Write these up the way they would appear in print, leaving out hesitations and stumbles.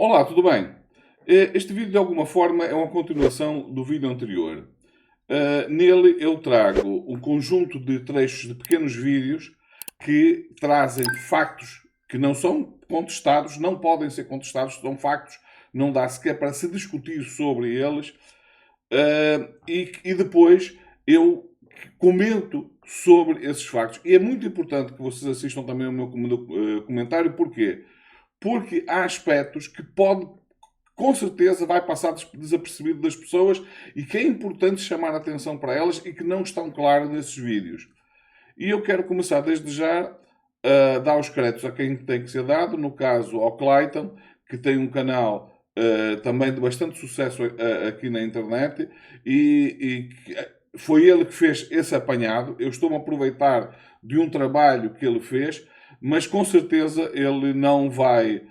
Olá, tudo bem? Este vídeo, de alguma forma, é uma continuação do vídeo anterior. Nele eu trago um conjunto de trechos de pequenos vídeos que trazem factos que não são contestados, não podem ser contestados, são factos, não dá sequer para se discutir sobre eles. E depois eu comento sobre esses factos. E é muito importante que vocês assistam também ao meu comentário. Porquê? Porque há aspectos que com certeza vai passar desapercebido das pessoas e que é importante chamar a atenção para elas e que não estão claras nesses vídeos. E eu quero começar desde já a dar os créditos a quem tem que ser dado, no caso ao Clayton, que tem um canal também de bastante sucesso aqui na internet e foi ele que fez esse apanhado. Eu estou-me a aproveitar de um trabalho que ele fez, mas com certeza ele não vai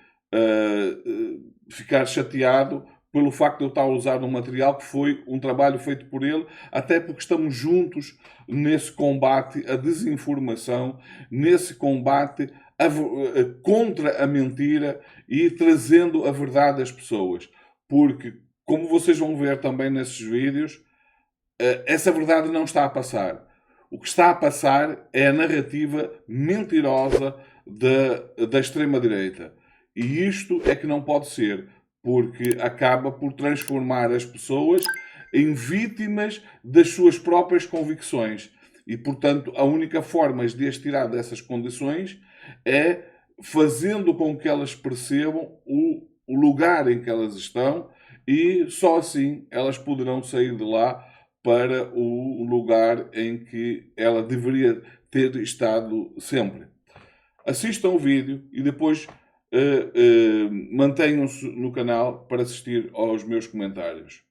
ficar chateado pelo facto de eu estar a usar um material que foi um trabalho feito por ele, até porque estamos juntos nesse combate à desinformação, nesse combate contra a mentira e trazendo a verdade às pessoas. Porque, como vocês vão ver também nesses vídeos, essa verdade não está a passar. O que está a passar é a narrativa mentirosa da extrema-direita. E isto é que não pode ser, porque acaba por transformar as pessoas em vítimas das suas próprias convicções. E, portanto, a única forma de as tirar dessas condições é fazendo com que elas percebam o lugar em que elas estão e só assim elas poderão sair de lá para o lugar em que ela deveria ter estado sempre. Assistam o vídeo e depois mantenham-se no canal para assistir aos meus comentários.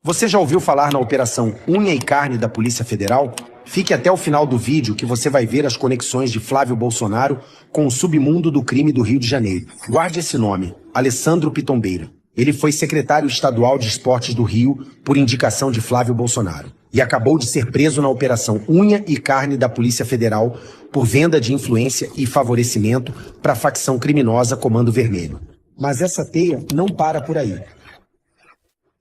Você já ouviu falar na Operação Unha e Carne da Polícia Federal? Fique até o final do vídeo que você vai ver as conexões de Flávio Bolsonaro com o submundo do crime do Rio de Janeiro. Guarde esse nome, Alessandro Pitombeira. Ele foi secretário estadual de Esportes do Rio por indicação de Flávio Bolsonaro e acabou de ser preso na Operação Unha e Carne da Polícia Federal por venda de influência e favorecimento para a facção criminosa Comando Vermelho. Mas essa teia não para por aí.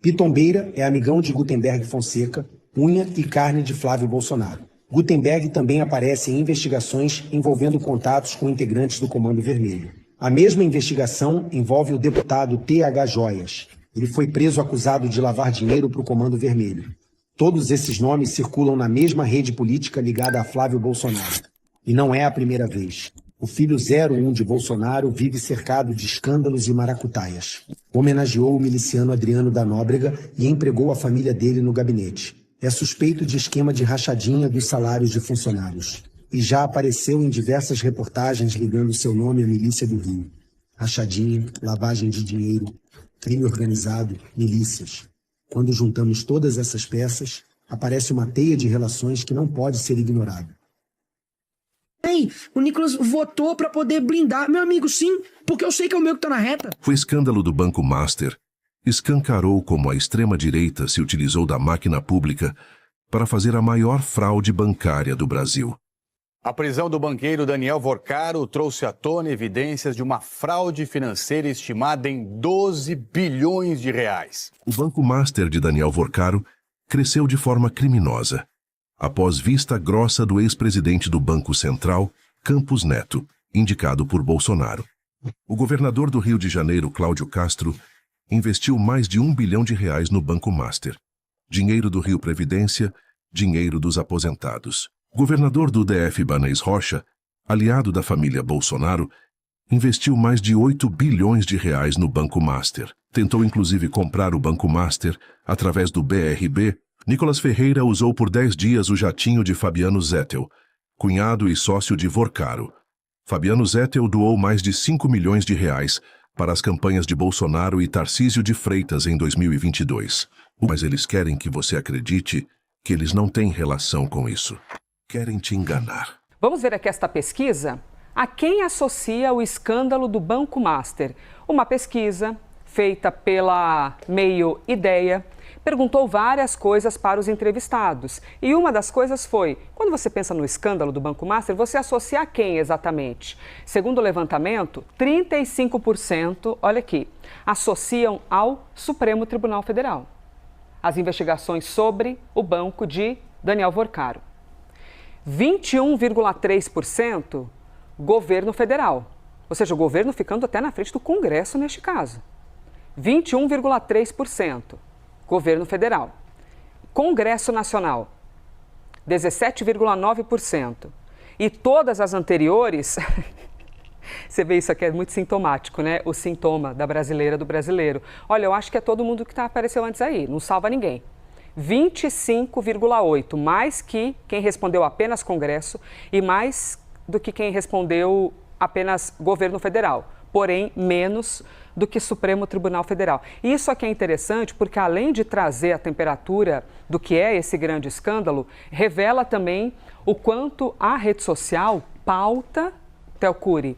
Pitombeira é amigão de Gutenberg Fonseca, unha e carne de Flávio Bolsonaro. Gutenberg também aparece em investigações envolvendo contatos com integrantes do Comando Vermelho. A mesma investigação envolve o deputado T.H. Joias. Ele foi preso acusado de lavar dinheiro para o Comando Vermelho. Todos esses nomes circulam na mesma rede política ligada a Flávio Bolsonaro. E não é a primeira vez. O filho 01 de Bolsonaro vive cercado de escândalos e maracutaias. Homenageou o miliciano Adriano da Nóbrega e empregou a família dele no gabinete. É suspeito de esquema de rachadinha dos salários de funcionários. E já apareceu em diversas reportagens ligando seu nome à milícia do Rio. Rachadinha, lavagem de dinheiro, crime organizado, milícias. Quando juntamos todas essas peças, aparece uma teia de relações que não pode ser ignorada. Ei, o Nicolas votou para poder blindar. Meu amigo, sim, porque eu sei que é o meu que tá na reta. O escândalo do Banco Master escancarou como a extrema-direita se utilizou da máquina pública para fazer a maior fraude bancária do Brasil. A prisão do banqueiro Daniel Vorcaro trouxe à tona evidências de uma fraude financeira estimada em 12 bilhões de reais. O Banco Master de Daniel Vorcaro cresceu de forma criminosa, após vista grossa do ex-presidente do Banco Central, Campos Neto, indicado por Bolsonaro. O governador do Rio de Janeiro, Cláudio Castro, investiu mais de R$1 bilhão no Banco Master. Dinheiro do Rio Previdência, dinheiro dos aposentados. O governador do DF, Ibanez Rocha, aliado da família Bolsonaro, investiu mais de R$8 bilhões no Banco Master. Tentou inclusive comprar o Banco Master através do BRB. Nicolas Ferreira usou por 10 dias o jatinho de Fabiano Zettel, cunhado e sócio de Vorcaro. Fabiano Zettel doou mais de R$5 milhões para as campanhas de Bolsonaro e Tarcísio de Freitas em 2022. Mas eles querem que você acredite que eles não têm relação com isso. Querem te enganar. Vamos ver aqui esta pesquisa? A quem associa o escândalo do Banco Master? Uma pesquisa feita pela Meio Ideia, perguntou várias coisas para os entrevistados. E uma das coisas foi, quando você pensa no escândalo do Banco Master, você associa a quem exatamente? Segundo o levantamento, 35%, olha aqui, associam ao Supremo Tribunal Federal as investigações sobre o banco de Daniel Vorcaro. 21,3% governo federal, ou seja, o governo ficando até na frente do Congresso neste caso. 21,3% governo federal. Congresso Nacional, 17,9%. E todas as anteriores, você vê isso aqui é muito sintomático, né? O sintoma da brasileira, do brasileiro. Olha, eu acho que é todo mundo que apareceu antes aí, não salva ninguém. 25,8%, mais que quem respondeu apenas Congresso e mais do que quem respondeu apenas governo federal, porém menos do que Supremo Tribunal Federal. Isso aqui é interessante porque, além de trazer a temperatura do que é esse grande escândalo, revela também o quanto a rede social pauta, Théo Cury,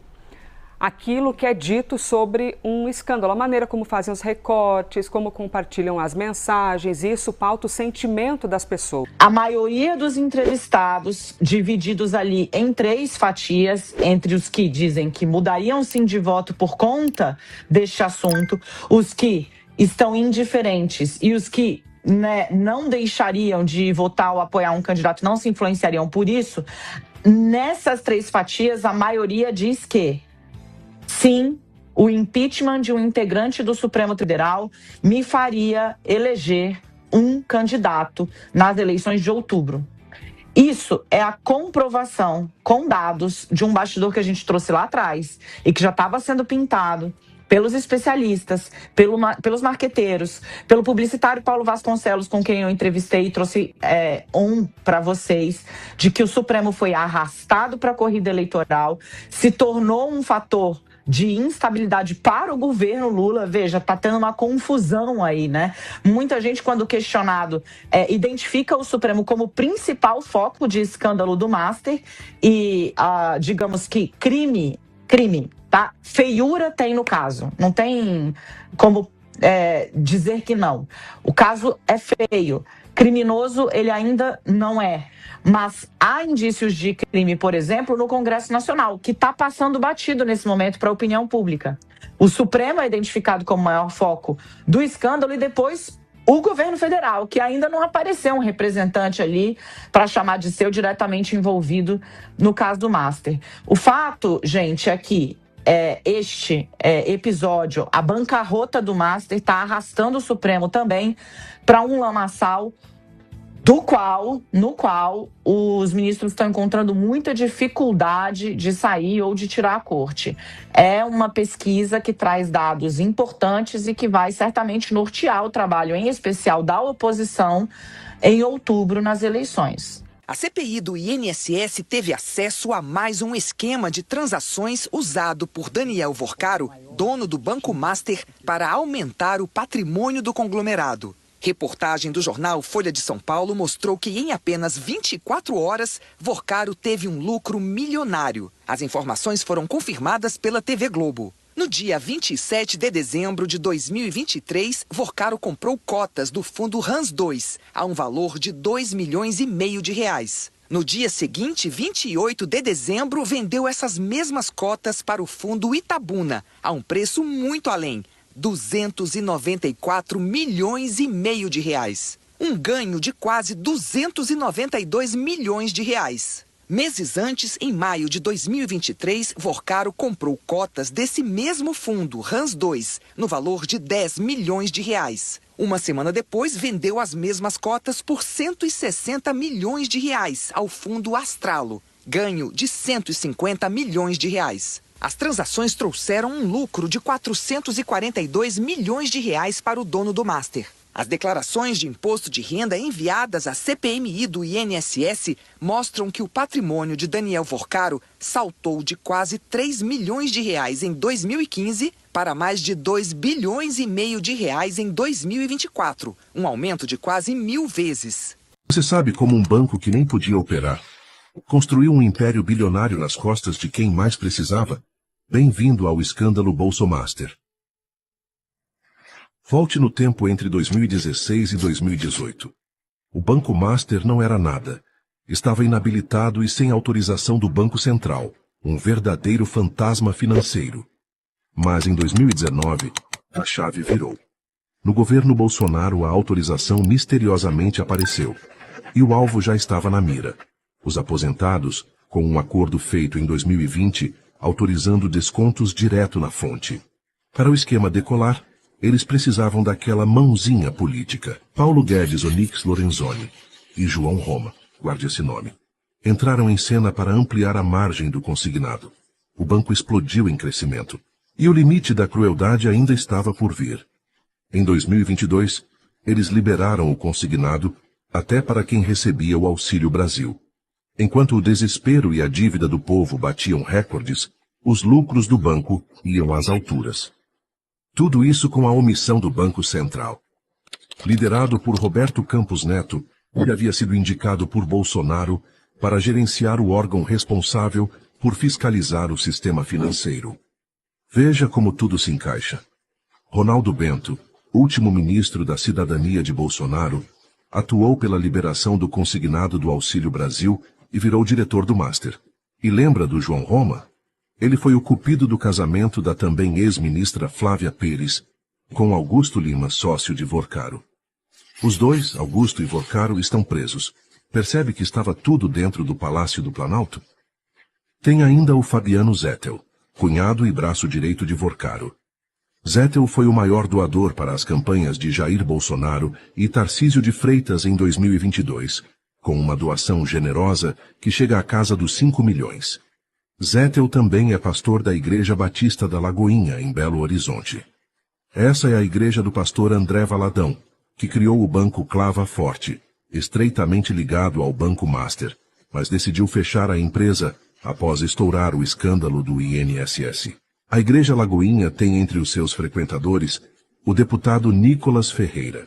aquilo que é dito sobre um escândalo, a maneira como fazem os recortes, como compartilham as mensagens, isso pauta o sentimento das pessoas. A maioria dos entrevistados, divididos ali em 3 fatias, entre os que dizem que mudariam sim de voto por conta deste assunto, os que estão indiferentes e os que não deixariam de votar ou apoiar um candidato, não se influenciariam por isso, nessas 3 fatias a maioria diz que sim, o impeachment de um integrante do Supremo Federal me faria eleger um candidato nas eleições de outubro. Isso é a comprovação com dados de um bastidor que a gente trouxe lá atrás e que já estava sendo pintado pelos especialistas, pelos marqueteiros, pelo publicitário Paulo Vasconcelos, com quem eu entrevistei e trouxe para vocês, de que o Supremo foi arrastado para a corrida eleitoral, se tornou um fator de instabilidade para o governo Lula. Veja, tá tendo uma confusão aí, né? Muita gente, quando questionado, identifica o Supremo como principal foco de escândalo do Master e, digamos que crime, tá? Feiura tem no caso, não tem como dizer que não. O caso é feio. Criminoso ele ainda não é, mas há indícios de crime, por exemplo, no Congresso Nacional, que está passando batido nesse momento para a opinião pública. O Supremo é identificado como maior foco do escândalo e depois o governo federal, que ainda não apareceu um representante ali para chamar de seu diretamente envolvido no caso do Master. O fato, gente, é que este episódio, a bancarrota do Master, está arrastando o Supremo também para um lamaçal no qual os ministros estão encontrando muita dificuldade de sair ou de tirar a corte. É uma pesquisa que traz dados importantes e que vai certamente nortear o trabalho, em especial da oposição, em outubro nas eleições. A CPI do INSS teve acesso a mais um esquema de transações usado por Daniel Vorcaro, dono do Banco Master, para aumentar o patrimônio do conglomerado. Reportagem do jornal Folha de São Paulo mostrou que em apenas 24 horas, Vorcaro teve um lucro milionário. As informações foram confirmadas pela TV Globo. No dia 27 de dezembro de 2023, Vorcaro comprou cotas do fundo RANS 2 a um valor de R$2,5 milhões. No dia seguinte, 28 de dezembro, vendeu essas mesmas cotas para o fundo Itabuna a um preço muito além, R$294,5 milhões. Um ganho de quase R$292 milhões. Meses antes, em maio de 2023, Vorcaro comprou cotas desse mesmo fundo, RANS 2, no valor de R$10 milhões. Uma semana depois, vendeu as mesmas cotas por R$160 milhões ao fundo Astralo, ganho de R$150 milhões. As transações trouxeram um lucro de R$442 milhões para o dono do Master. As declarações de imposto de renda enviadas à CPMI do INSS mostram que o patrimônio de Daniel Vorcaro saltou de quase R$3 milhões em 2015 para mais de R$2,5 bilhões em 2024, um aumento de quase 1000 vezes. Você sabe como um banco que nem podia operar construiu um império bilionário nas costas de quem mais precisava? Bem-vindo ao escândalo Bolsomaster. Volte no tempo entre 2016 e 2018. O Banco Master não era nada. Estava inabilitado e sem autorização do Banco Central, um verdadeiro fantasma financeiro. Mas em 2019, a chave virou. No governo Bolsonaro, a autorização misteriosamente apareceu. E o alvo já estava na mira. Os aposentados, com um acordo feito em 2020, autorizando descontos direto na fonte. Para o esquema decolar, eles precisavam daquela mãozinha política. Paulo Guedes, Onyx Lorenzoni e João Roma, guarde esse nome, entraram em cena para ampliar a margem do consignado. O banco explodiu em crescimento. E o limite da crueldade ainda estava por vir. Em 2022, eles liberaram o consignado até para quem recebia o Auxílio Brasil. Enquanto o desespero e a dívida do povo batiam recordes, os lucros do banco iam às alturas. Tudo isso com a omissão do Banco Central. Liderado por Roberto Campos Neto, que havia sido indicado por Bolsonaro para gerenciar o órgão responsável por fiscalizar o sistema financeiro. Veja como tudo se encaixa. Ronaldo Bento, último ministro da Cidadania de Bolsonaro, atuou pela liberação do consignado do Auxílio Brasil e virou diretor do Master. E lembra do João Roma? Ele foi o cupido do casamento da também ex-ministra Flávia Pérez, com Augusto Lima, sócio de Vorcaro. Os dois, Augusto e Vorcaro, estão presos. Percebe que estava tudo dentro do Palácio do Planalto? Tem ainda o Fabiano Zettel, cunhado e braço direito de Vorcaro. Zettel foi o maior doador para as campanhas de Jair Bolsonaro e Tarcísio de Freitas em 2022, com uma doação generosa que chega à casa dos 5 milhões. Zettel também é pastor da Igreja Batista da Lagoinha, em Belo Horizonte. Essa é a igreja do pastor André Valadão, que criou o Banco Clava Forte, estreitamente ligado ao Banco Master, mas decidiu fechar a empresa após estourar o escândalo do INSS. A Igreja Lagoinha tem entre os seus frequentadores o deputado Nicolas Ferreira.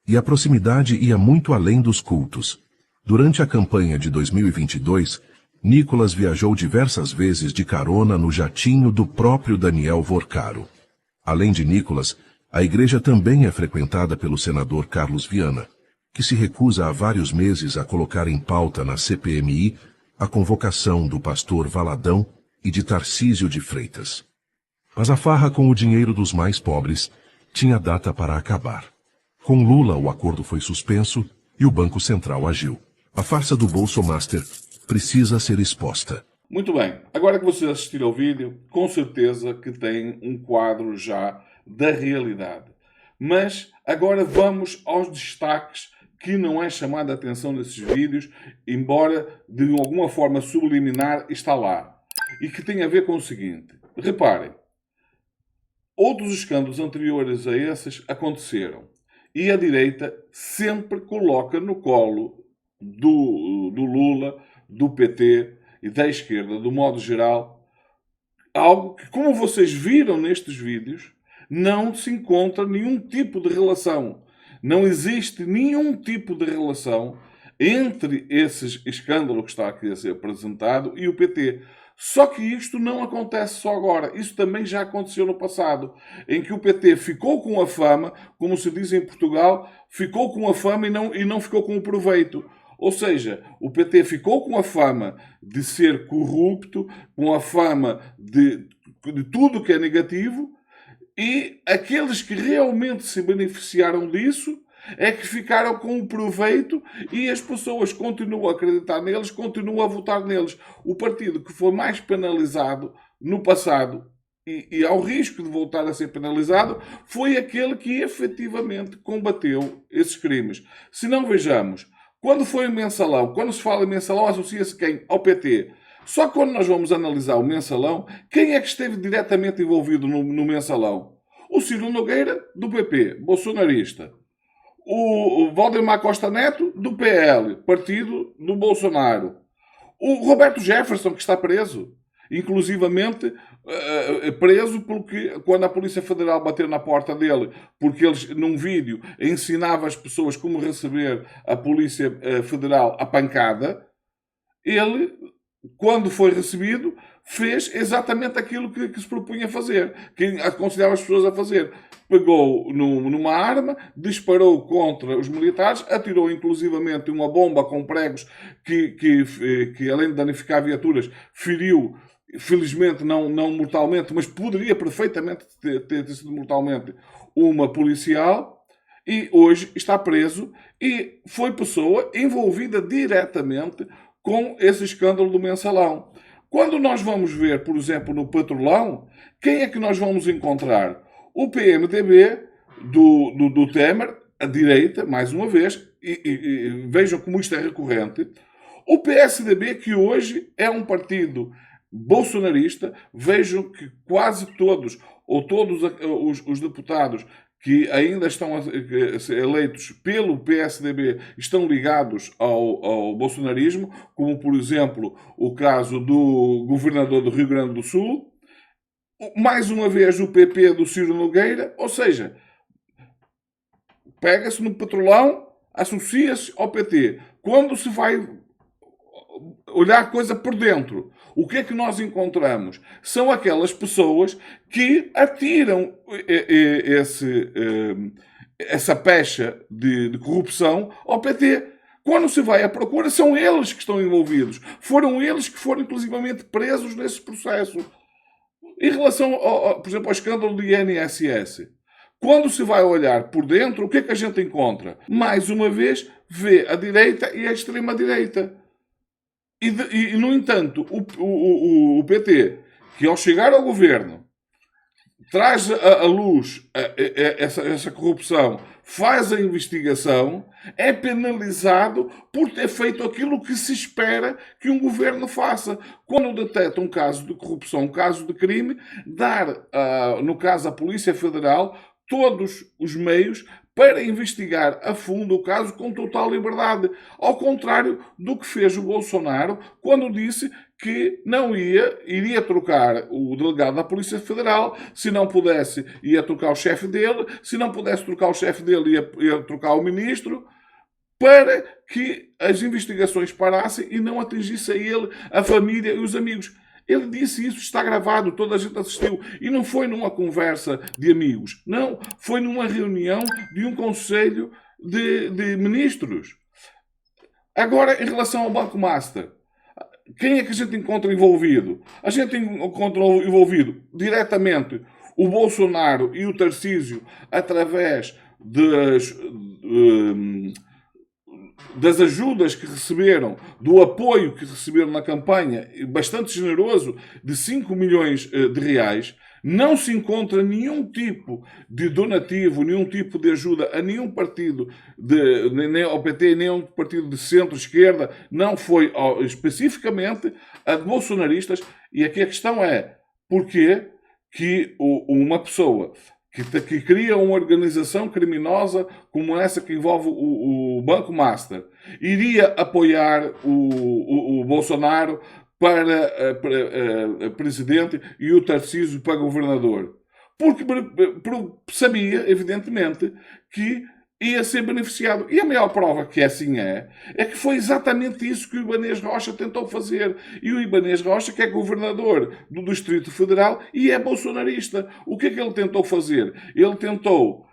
E a proximidade ia muito além dos cultos. Durante a campanha de 2022, Nicolas viajou diversas vezes de carona no jatinho do próprio Daniel Vorcaro. Além de Nicolas, a igreja também é frequentada pelo senador Carlos Viana, que se recusa há vários meses a colocar em pauta na CPMI a convocação do pastor Valadão e de Tarcísio de Freitas. Mas a farra com o dinheiro dos mais pobres tinha data para acabar. Com Lula, o acordo foi suspenso e o Banco Central agiu. A farsa do Bolso Master precisa ser exposta. Muito bem. Agora que vocês assistiram ao vídeo, com certeza que têm um quadro já da realidade. Mas agora vamos aos destaques que não é chamada a atenção nesses vídeos, embora de alguma forma subliminar está lá. E que tem a ver com o seguinte. Reparem. Outros escândalos anteriores a esses aconteceram. E a direita sempre coloca no colo do Lula, do PT e da esquerda, do modo geral, algo que, como vocês viram nestes vídeos, não se encontra nenhum tipo de relação. Não existe nenhum tipo de relação entre esse escândalo que está aqui a ser apresentado e o PT. Só que isto não acontece só agora. Isso também já aconteceu no passado, em que o PT ficou com a fama, como se diz em Portugal, ficou com a fama e não ficou com o proveito. Ou seja, o PT ficou com a fama de ser corrupto, com a fama de tudo que é negativo, e aqueles que realmente se beneficiaram disso é que ficaram com o proveito e as pessoas continuam a acreditar neles, continuam a votar neles. O partido que foi mais penalizado no passado e ao risco de voltar a ser penalizado foi aquele que efetivamente combateu esses crimes. Se não, vejamos, quando foi o mensalão, quando se fala em mensalão, associa-se quem? Ao PT. Só que quando nós vamos analisar o mensalão, quem é que esteve diretamente envolvido no mensalão? O Ciro Nogueira, do PP, bolsonarista. O Valdemar Costa Neto, do PL, partido do Bolsonaro. O Roberto Jefferson, que está preso. Inclusivamente preso porque quando a Polícia Federal bateu na porta dele, porque eles, num vídeo, ensinava as pessoas como receber a Polícia Federal a pancada, ele, quando foi recebido, fez exatamente aquilo que se propunha fazer, que aconselhava as pessoas a fazer. Pegou numa arma, disparou contra os militares, atirou inclusivamente uma bomba com pregos que além de danificar viaturas, feriu, felizmente não mortalmente, mas poderia perfeitamente ter sido mortalmente, uma policial, e hoje está preso e foi pessoa envolvida diretamente com esse escândalo do mensalão. Quando nós vamos ver, por exemplo, no Patrolão, quem é que nós vamos encontrar? O PMDB do Temer, a direita, mais uma vez, e vejam como isto é recorrente. O PSDB, que hoje é um partido bolsonarista, vejam que quase todos, ou todos os deputados que ainda estão eleitos pelo PSDB estão ligados ao bolsonarismo, como, por exemplo, o caso do governador do Rio Grande do Sul, mais uma vez o PP do Ciro Nogueira, ou seja, pega-se no Patrolão, associa-se ao PT. Quando se vai olhar a coisa por dentro, o que é que nós encontramos? São aquelas pessoas que atiram essa pecha de corrupção ao PT. Quando se vai à procura, são eles que estão envolvidos. Foram eles que foram, inclusivamente, presos nesse processo. Em relação, por exemplo, ao escândalo do INSS, quando se vai olhar por dentro, o que é que a gente encontra? Mais uma vez, vê a direita e a extrema-direita. E, no entanto, o PT, que ao chegar ao governo, traz à luz essa corrupção, faz a investigação, é penalizado por ter feito aquilo que se espera que um governo faça. Quando detecta um caso de corrupção, um caso de crime, dar, no caso, à Polícia Federal, todos os meios para investigar a fundo o caso com total liberdade. Ao contrário do que fez o Bolsonaro quando disse que não iria trocar o delegado da Polícia Federal, se não pudesse, ia trocar o chefe dele, se não pudesse trocar o chefe dele, ia trocar o ministro, para que as investigações parassem e não atingisse a ele, a família e os amigos. Ele disse isso, está gravado, toda a gente assistiu. E não foi numa conversa de amigos. Não, foi numa reunião de um conselho de ministros. Agora, em relação ao Banco Master, quem é que a gente encontra envolvido? A gente encontra envolvido diretamente o Bolsonaro e o Tarcísio através das ajudas que receberam, do apoio que receberam na campanha, bastante generoso, de 5 milhões de reais. Não se encontra nenhum tipo de donativo, nenhum tipo de ajuda a nenhum partido, nem ao PT, nem a um partido de centro-esquerda. Não foi especificamente a de bolsonaristas. E aqui a questão é, porquê que uma pessoa que cria uma organização criminosa como essa que envolve o Banco Master, iria apoiar o Bolsonaro para presidente e o Tarcísio para governador? Porque sabia, evidentemente, que ia ser beneficiado. E a maior prova que assim é que foi exatamente isso que o Ibanez Rocha tentou fazer. E o Ibanez Rocha, que é governador do Distrito Federal e é bolsonarista. O que é que ele tentou fazer? Ele tentou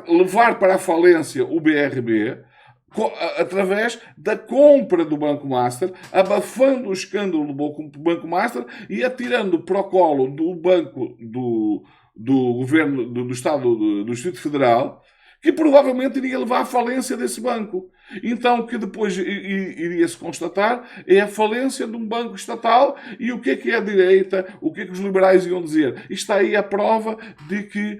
levar para a falência o BRB através da compra do Banco Master, abafando o escândalo do Banco Master e atirando para o colo do banco do governo do Estado do Distrito Federal, que provavelmente iria levar à falência desse banco. Então, que depois iria-se constatar é a falência de um banco estatal. E o que é a direita? O que é que os liberais iam dizer? Está aí a prova de que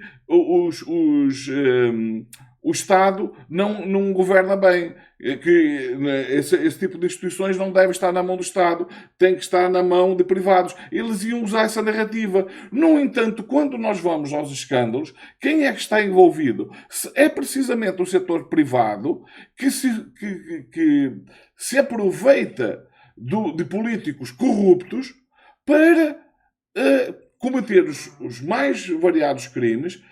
o Estado não governa bem, que esse tipo de instituições não deve estar na mão do Estado, tem que estar na mão de privados. Eles iam usar essa narrativa. No entanto, quando nós vamos aos escândalos, quem é que está envolvido? É precisamente o setor privado que se aproveita de políticos corruptos para cometer os mais variados crimes,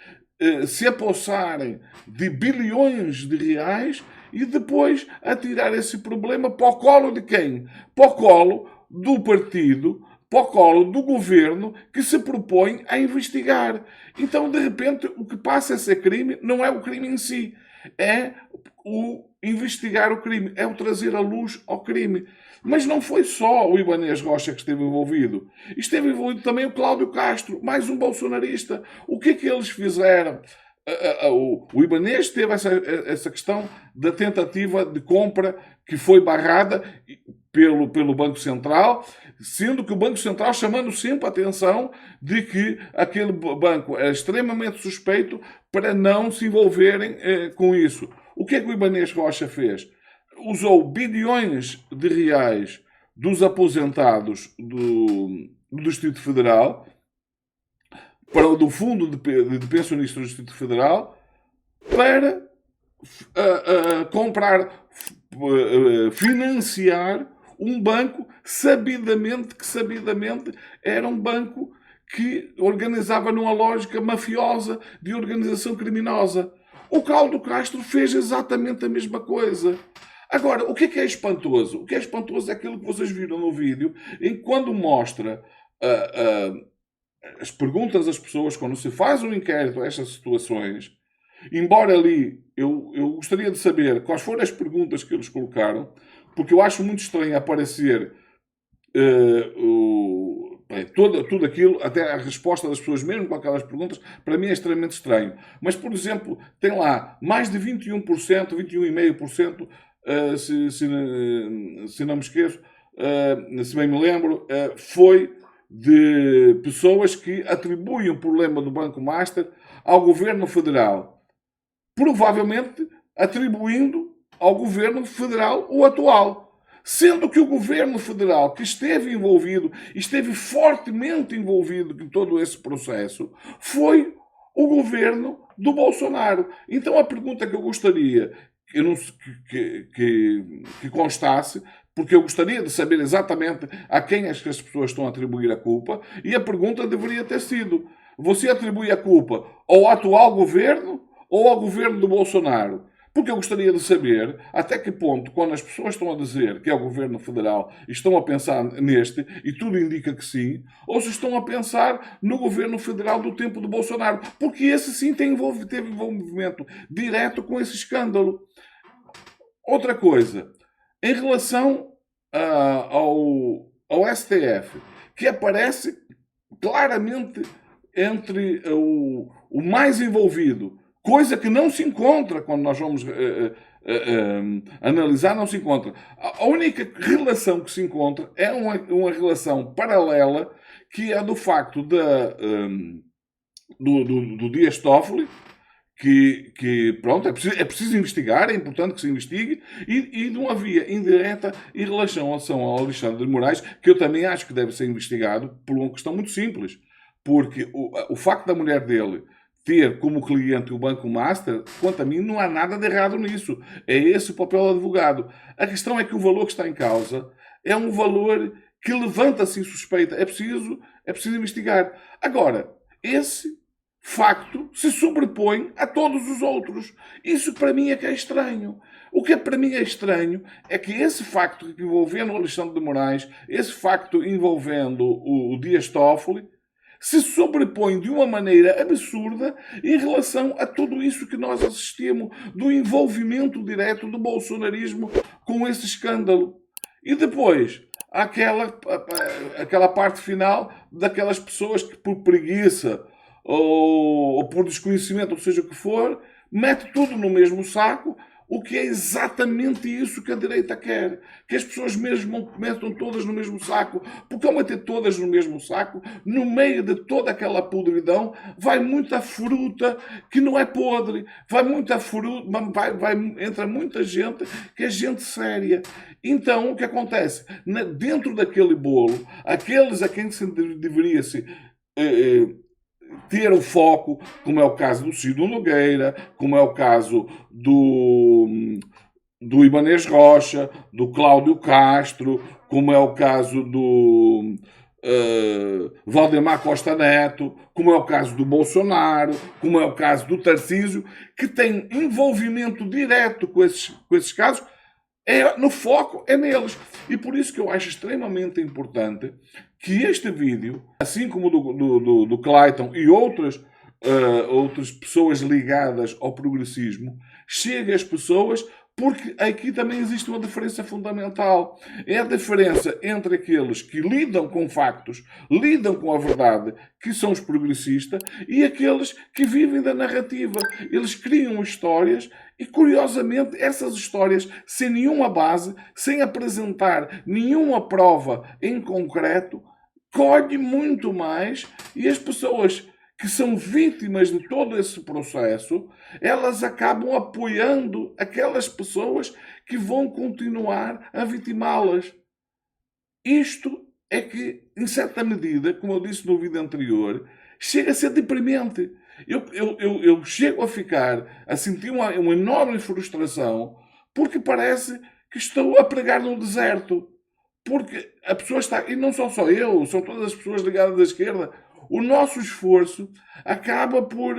se apossarem de bilhões de reais e depois atirar esse problema para o colo de quem? Para o colo do partido para o colo do governo que se propõe a investigar. Então, de repente, o que passa a ser crime não é o crime em si, é o investigar o crime, é o trazer à luz ao crime. Mas não foi só o Ibanez Rocha que esteve envolvido. Esteve envolvido também o Cláudio Castro, mais um bolsonarista. O que é que eles fizeram? O Ibanez teve essa questão da tentativa de compra que foi barrada pelo Banco Central, sendo que o Banco Central chamando sempre a atenção de que aquele banco é extremamente suspeito para não se envolverem com isso. O que é que o Ibanez Rocha fez? Usou bilhões de reais dos aposentados do Distrito Federal, do Fundo de Pensionistas do Distrito Federal, para comprar, financiar um banco sabidamente era um banco que organizava numa lógica mafiosa de organização criminosa. O Cláudio Castro fez exatamente a mesma coisa. Agora, o que é espantoso? O que é espantoso é aquilo que vocês viram no vídeo, em que quando mostra as perguntas às pessoas, quando se faz um inquérito a estas situações, embora ali eu gostaria de saber quais foram as perguntas que eles colocaram, porque eu acho muito estranho aparecer tudo aquilo, até a resposta das pessoas, mesmo com aquelas perguntas, para mim é extremamente estranho. Mas, por exemplo, tem lá mais de 21%, 21,5%, se não me esqueço, se bem me lembro, foi de pessoas que atribuem o problema do Banco Master ao Governo Federal. Provavelmente atribuindo ao Governo Federal o atual. Sendo que o Governo Federal que esteve envolvido, esteve fortemente envolvido em todo esse processo, foi o governo do Bolsonaro. Então a pergunta que eu gostaria que constasse, porque eu gostaria de saber exatamente a quem as pessoas estão a atribuir a culpa, e a pergunta deveria ter sido: você atribui a culpa ao atual governo ou ao governo do Bolsonaro? Porque eu gostaria de saber até que ponto, quando as pessoas estão a dizer que é o governo federal, estão a pensar neste, e tudo indica que sim, ou se estão a pensar no governo federal do tempo do Bolsonaro, porque esse sim teve envolvimento direto com esse escândalo. Outra coisa, em relação ao STF, que aparece claramente entre o mais envolvido, coisa que não se encontra quando nós vamos analisar, não se encontra. A única relação que se encontra é uma relação paralela, que é do facto do Dias Toffoli, que pronto, é preciso investigar, é importante que se investigue, e de uma via indireta em relação ao Alexandre de Moraes, que eu também acho que deve ser investigado por uma questão muito simples, porque o facto da mulher dele ter como cliente o Banco Master, quanto a mim, não há nada de errado nisso. É esse o papel do advogado. A questão é que o valor que está em causa é um valor que levanta-se suspeita. É preciso investigar. Agora, esse facto se sobrepõe a todos os outros. Isso para mim é que é estranho. O que para mim é estranho é que esse facto envolvendo o Alexandre de Moraes, esse facto envolvendo o Dias Toffoli, se sobrepõe de uma maneira absurda em relação a tudo isso que nós assistimos, do envolvimento direto do bolsonarismo com esse escândalo. E depois, aquela parte final daquelas pessoas que, por preguiça ou por desconhecimento, ou seja o que for, mete tudo no mesmo saco, o que é exatamente isso que a direita quer. Que as pessoas mesmo metam todas no mesmo saco. Porque ao meter todas no mesmo saco, no meio de toda aquela podridão, vai muita fruta que não é podre. Vai muita fruta, entra muita gente que é gente séria. Então, o que acontece? Dentro daquele bolo, aqueles a quem se deveria se ter o foco, como é o caso do Ciro Nogueira, como é o caso do Ibanez Rocha, do Cláudio Castro, como é o caso do Valdemar Costa Neto, como é o caso do Bolsonaro, como é o caso do Tarcísio, que tem envolvimento direto com esses casos, no foco é neles. E por isso que eu acho extremamente importante que este vídeo, assim como o do Clayton e outras pessoas ligadas ao progressismo, chegue às pessoas, porque aqui também existe uma diferença fundamental. É a diferença entre aqueles que lidam com factos, lidam com a verdade, que são os progressistas, e aqueles que vivem da narrativa. Eles criam histórias e, curiosamente, essas histórias, sem nenhuma base, sem apresentar nenhuma prova em concreto, colhem muito mais, e as pessoas que são vítimas de todo esse processo, elas acabam apoiando aquelas pessoas que vão continuar a vitimá-las. Isto é que, em certa medida, como eu disse no vídeo anterior, chega a ser deprimente. Eu chego a ficar, a sentir uma enorme frustração, porque parece que estou a pregar num deserto. Porque a pessoa está, e não sou só eu, são todas as pessoas ligadas à esquerda, o nosso esforço acaba por...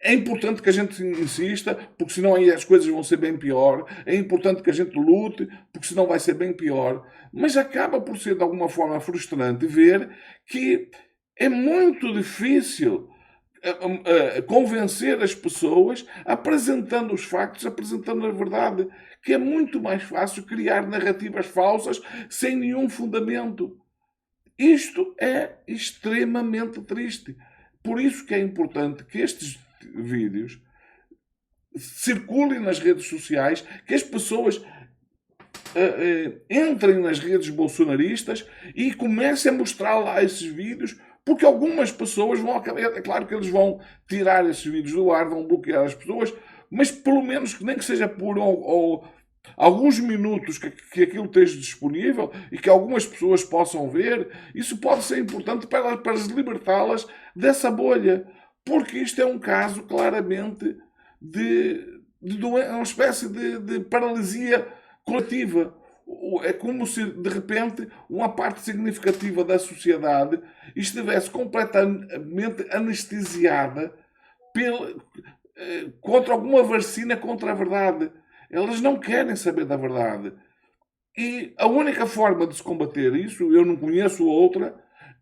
É importante que a gente insista, porque senão aí as coisas vão ser bem pior. É importante que a gente lute, porque senão vai ser bem pior. Mas acaba por ser de alguma forma frustrante ver que é muito difícil convencer as pessoas apresentando os factos, apresentando a verdade, que é muito mais fácil criar narrativas falsas sem nenhum fundamento. Isto é extremamente triste. Por isso que é importante que estes vídeos circulem nas redes sociais, que as pessoas entrem nas redes bolsonaristas e comecem a mostrar lá esses vídeos, porque algumas pessoas vão acabar... É claro que eles vão tirar esses vídeos do ar, vão bloquear as pessoas, mas pelo menos que nem que seja por alguns minutos que aquilo esteja disponível e que algumas pessoas possam ver, isso pode ser importante para libertá-las dessa bolha. Porque isto é um caso claramente de uma espécie de paralisia coletiva. É como se, de repente, uma parte significativa da sociedade estivesse completamente anestesiada contra alguma vacina contra a verdade. Elas não querem saber da verdade. E a única forma de se combater isso, eu não conheço outra,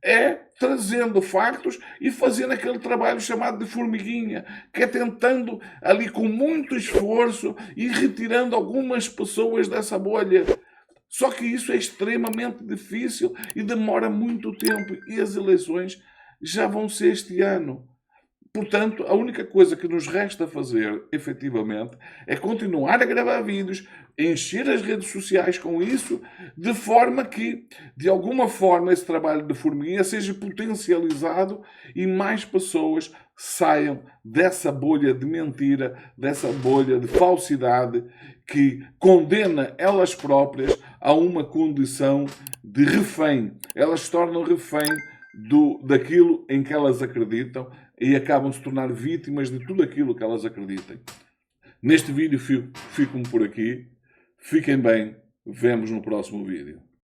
é trazendo factos e fazendo aquele trabalho chamado de formiguinha, que é tentando ali com muito esforço e retirando algumas pessoas dessa bolha. Só que isso é extremamente difícil e demora muito tempo, e as eleições já vão ser este ano. Portanto, a única coisa que nos resta fazer, efetivamente, é continuar a gravar vídeos, encher as redes sociais com isso, de forma que, de alguma forma, esse trabalho de formiguinha seja potencializado e mais pessoas saiam dessa bolha de mentira, dessa bolha de falsidade que condena elas próprias a uma condição de refém. Elas se tornam refém daquilo em que elas acreditam e acabam se tornar vítimas de tudo aquilo que elas acreditem. Neste vídeo fico por aqui. Fiquem bem. Vemos no próximo vídeo.